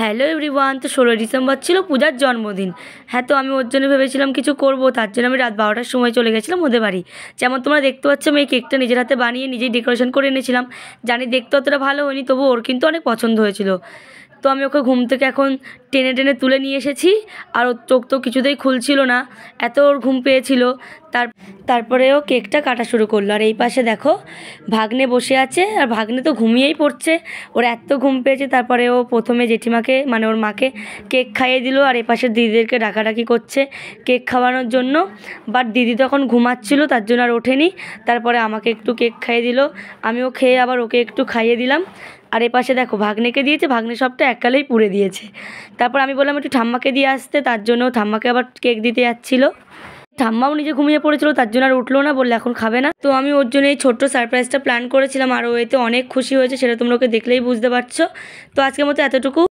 Hello everyone. তো 16 December ছিল পূজার জন্মদিন। হ্যাঁ, তো আমি ওর জন্য ভেবেছিলাম কিছু করব, তার জন্য আমি রাত 12টার সময় চলে গেছিলাম ওদের বাড়ি। যেমন তোমরা দেখতে পাচ্ছ, আমি এই কেকটা নিজের হাতে বানিয়ে নিজেই ডেকোরেশন করে এনেছিলাম। জানি দেখতে অতটা ভালো হয়নি, তবু ওর কিন্তু অনেক পছন্দ হয়েছিল। তো আমি ওকে ঘুম থেকে এখন টেনে টেনে তুলে নিয়ে এসেছি, আর ওর চোখ তো কিছুতেই খুলছিল না, এত ওর ঘুম পেয়েছিল। তারপরে ও কেকটা কাটা শুরু করলো। আর এই পাশে দেখো ভাগ্নে বসে আছে, আর ভাগ্নে তো ঘুমিয়েই পড়ছে, ওর এত ঘুম পেয়েছে। তারপরে ও প্রথমে জেঠিমাকে মানে ওর মাকে কেক খাইয়ে দিল, আর এই পাশে দিদিদেরকে ডাকাডাকি করছে কেক খাওয়ানোর জন্য। বাট দিদি তখন ঘুমাচ্ছিল, তার জন্য আর ওঠেনি। তারপরে আমাকে একটু কেক খাইয়ে দিল, আমিও খেয়ে আবার ওকে একটু খাইয়ে দিলাম। আর এই পাশে দেখো ভাগ্নেকে দিয়েছে, ভাগ্নে সবটা এককালেই পুড়ে দিয়েছে। তারপর আমি বললাম একটু ঠাম্মাকে দিয়ে আসতে, তার জন্য ঠাম্মাকে আবার কেক দিতে যাচ্ছিলো। ঠাম্মাও নিজে ঘুমিয়ে পড়েছিল, তার জন্য আর উঠলো না, বললে এখন খাবে না। তো আমি ওর জন্য এই ছোট্ট সারপ্রাইজটা প্ল্যান করেছিলাম, আর ও এতে অনেক খুশি হয়েছে, সেটা তোমরা ওকে দেখলেই বুঝতে পারছো। তো আজকের মতো এতটুকু।